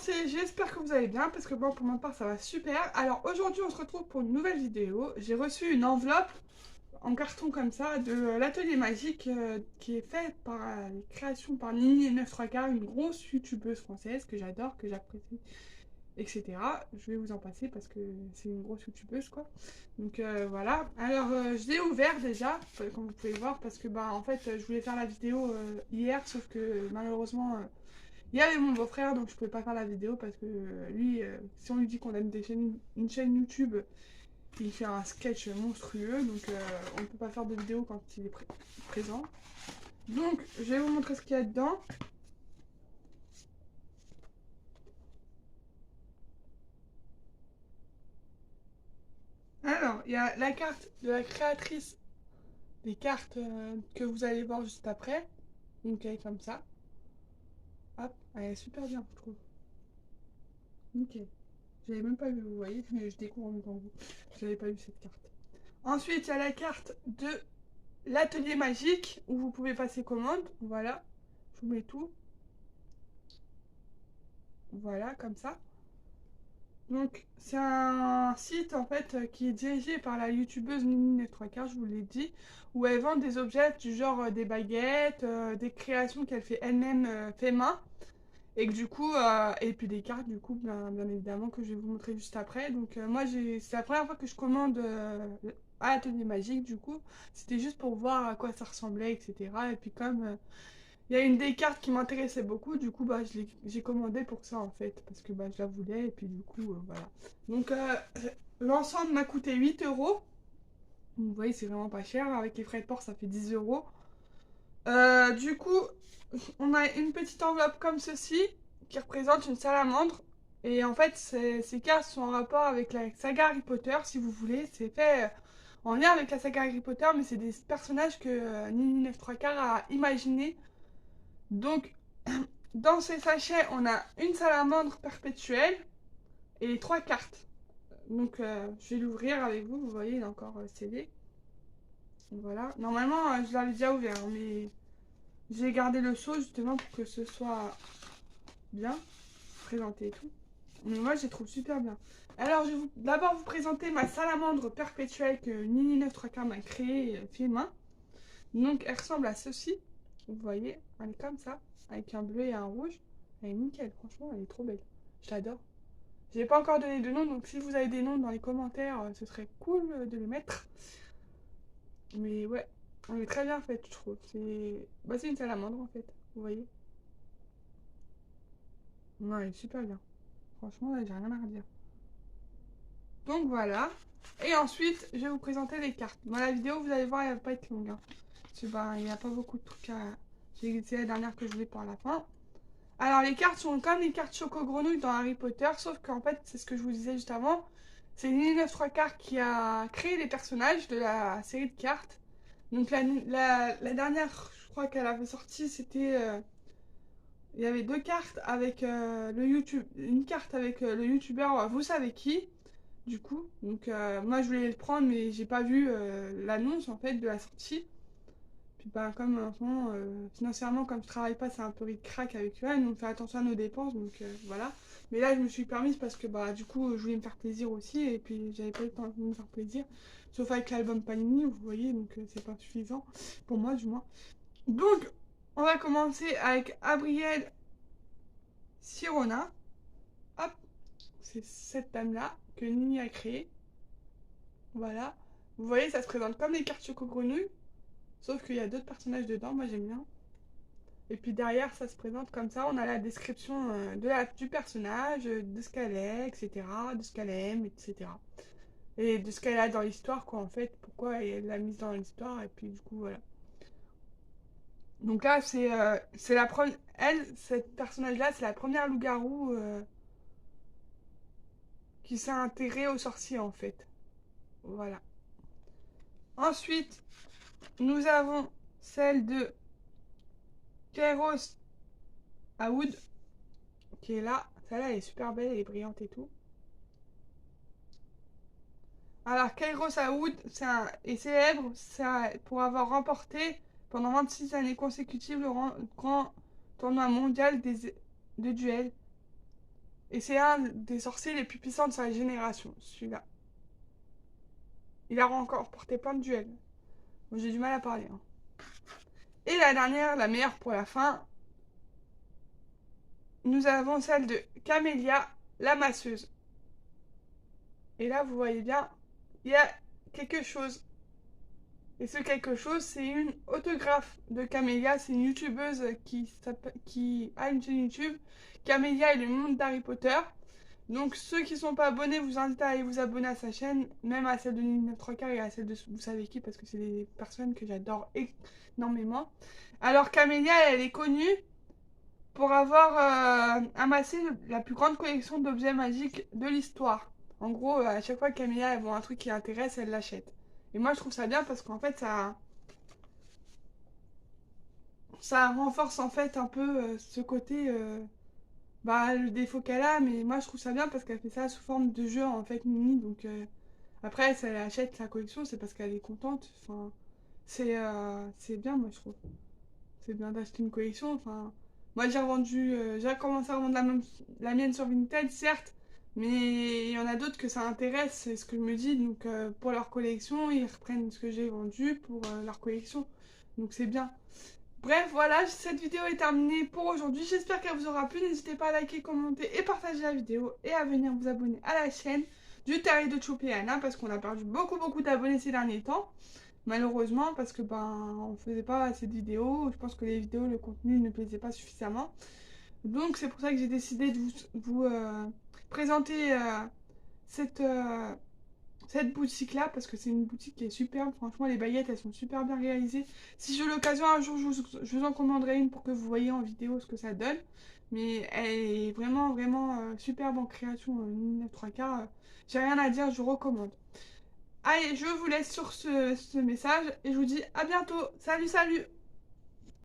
commencer, j'espère que vous allez bien parce que bon, pour ma part ça va super. Alors aujourd'hui on se retrouve pour une nouvelle vidéo. J'ai reçu une enveloppe en carton comme ça de l'atelier magique qui est faite par les créations par Nini et 9 3 quarts, une grosse youtubeuse française que j'adore, que j'apprécie, etc. Je vais vous en passer parce que c'est une grosse youtubeuse quoi. Donc voilà. Alors je l'ai ouvert déjà, comme vous pouvez voir, parce que bah en fait je voulais faire la vidéo hier, sauf que malheureusement il y avait mon beau-frère, donc je pouvais pas faire la vidéo parce que lui, si on lui dit qu'on a une chaîne YouTube, il fait un sketch monstrueux, donc on ne peut pas faire de vidéo quand il est présent. Donc je vais vous montrer ce qu'il y a dedans. Alors, il y a la carte de la créatrice des cartes que vous allez voir juste après. Donc elle est comme ça. Hop, elle est super bien, je trouve. Ok. J'avais même pas vu, vous voyez, mais je découvre en même temps que vous. J'avais pas vu cette carte. Ensuite, il y a la carte de l'atelier magique où vous pouvez passer commande. Voilà, je vous mets tout. Voilà, comme ça. Donc, c'est un site en fait qui est dirigé par la youtubeuse Nini 3 quarts, je vous l'ai dit, où elle vend des objets du genre des baguettes, des créations qu'elle fait elle-même fait main. Et que du coup, et puis des cartes, du coup, bien évidemment, que je vais vous montrer juste après. Donc, moi, c'est la première fois que je commande à l'atelier magique, du coup. C'était juste pour voir à quoi ça ressemblait, etc. Et puis, comme il y a une des cartes qui m'intéressait beaucoup, du coup, bah, j'ai commandé pour ça, en fait. Parce que bah, je la voulais, et puis du coup, voilà. Donc, l'ensemble m'a coûté 8 euros. Vous voyez, c'est vraiment pas cher. Avec les frais de port, ça fait 10 euros. Du coup, on a une petite enveloppe comme ceci qui représente une salamandre. Et en fait, ces cartes sont en rapport avec la saga Harry Potter, si vous voulez. C'est fait en lien avec la saga Harry Potter, mais c'est des personnages que Nini 9 3 quarts a imaginé. Donc, dans ces sachets, on a une salamandre perpétuelle et 3 cartes. Donc, je vais l'ouvrir avec vous. Vous voyez, il est encore scellé. Voilà. Normalement, je l'avais déjà ouvert, hein, mais j'ai gardé le seau justement pour que ce soit bien présenté et tout. Mais moi, je les trouve super bien. Alors, je vais d'abord vous présenter ma salamandre perpétuelle que Nini 9 3 quarts m'a créée fait main. Donc, elle ressemble à ceci. Vous voyez, elle est comme ça, avec un bleu et un rouge. Elle est nickel, franchement, elle est trop belle. Je l'adore. Je n'ai pas encore donné de nom, donc si vous avez des noms dans les commentaires, ce serait cool de les mettre. Mais ouais, elle est très bien faite, je trouve. C'est une salamandre en fait, vous voyez. Non, elle est super bien. Franchement, là, j'ai rien à redire. Donc voilà. Et ensuite, je vais vous présenter les cartes. Dans la vidéo, vous allez voir, elle va pas être longue. Hein. Il n'y a pas beaucoup de trucs à. J'ai laissé la dernière que je voulais pour la fin. Alors, les cartes sont comme les cartes Choco Grenouille dans Harry Potter, sauf qu'en fait, c'est ce que je vous disais juste avant. C'est Nini 9 3 quarts qui a créé les personnages de la série de cartes. Donc, la dernière, je crois qu'elle avait sorti, c'était. Il y avait deux cartes avec le YouTube. Une carte avec le youtubeur, vous savez qui, du coup. Donc, moi, je voulais le prendre, mais j'ai pas vu l'annonce en fait de la sortie. Puis bah, comme en ce moment, financièrement, comme je travaille pas, c'est un peu ric-crac avec eux, donc on fait attention à nos dépenses, donc voilà. Mais là, je me suis permise parce que bah, du coup, je voulais me faire plaisir aussi, et puis j'avais pas eu le temps de me faire plaisir. Sauf avec l'album Panini, vous voyez, donc c'est pas suffisant, pour moi du moins. Donc, on va commencer avec Abrielle Sirona. Hop, c'est cette dame-là que Nini a créée. Voilà. Vous voyez, ça se présente comme les cartes Choco Grenouille, sauf qu'il y a d'autres personnages dedans, moi j'aime bien. Et puis derrière, ça se présente comme ça. On a la description du personnage, de ce qu'elle est, etc. De ce qu'elle aime, etc. Et de ce qu'elle a dans l'histoire, quoi, en fait. Pourquoi elle l'a mise dans l'histoire. Et puis, du coup, voilà. Donc là, c'est la première. Elle, cette personnage-là, c'est la première loup-garou qui s'est intégrée aux sorciers, en fait. Voilà. Ensuite, nous avons celle de Kairos Aoud, qui est là. Celle-là, elle est super belle, elle est brillante et tout. Alors, Kairos Aoud est célèbre pour avoir remporté pendant 26 années consécutives le grand tournoi mondial de duel. Et c'est un des sorciers les plus puissants de sa génération, celui-là. Il a encore porté plein de duels. Bon, j'ai du mal à parler. Hein. Et la dernière, la meilleure pour la fin, nous avons celle de Camélia, la masseuse. Et là, vous voyez bien, il y a quelque chose. Et ce quelque chose, c'est une autographe de Camélia. C'est une youtubeuse qui a une chaîne YouTube. Camélia et le monde d'Harry Potter. Donc ceux qui ne sont pas abonnés, vous invite à aller vous abonner à sa chaîne, même à celle de Nini 3 quarts et à celle de vous savez qui, parce que c'est des personnes que j'adore énormément. Alors Camélia, elle est connue pour avoir amassé la plus grande collection d'objets magiques de l'histoire. En gros, à chaque fois que Camélia elle voit un truc qui l'intéresse, elle l'achète. Et moi je trouve ça bien parce qu'en fait ça renforce en fait un peu ce côté le défaut qu'elle a, mais moi je trouve ça bien parce qu'elle fait ça sous forme de jeu en fait mini. Donc après, si elle achète sa collection, c'est parce qu'elle est contente. Enfin, c'est bien, moi je trouve. C'est bien d'acheter une collection. Enfin, moi j'ai revendu, j'ai commencé à revendre la mienne sur Vinted, certes, mais il y en a d'autres que ça intéresse, c'est ce que je me dis. Donc pour leur collection, ils reprennent ce que j'ai vendu pour leur collection. Donc c'est bien. Bref, voilà, cette vidéo est terminée pour aujourd'hui. J'espère qu'elle vous aura plu. N'hésitez pas à liker, commenter et partager la vidéo. Et à venir vous abonner à la chaîne du Terrier de Choupi et Anna parce qu'on a perdu beaucoup d'abonnés ces derniers temps. Malheureusement, parce que on faisait pas assez de vidéos. Je pense que les vidéos, le contenu ne plaisait pas suffisamment. Donc c'est pour ça que j'ai décidé de vous présenter cette boutique-là, parce que c'est une boutique qui est superbe. Franchement, les baguettes, elles sont super bien réalisées. Si j'ai l'occasion, un jour, je vous en commanderai une pour que vous voyez en vidéo ce que ça donne. Mais elle est vraiment superbe en création. Une 3 quarts. J'ai rien à dire, je vous recommande. Allez, je vous laisse sur ce message et je vous dis à bientôt. Salut!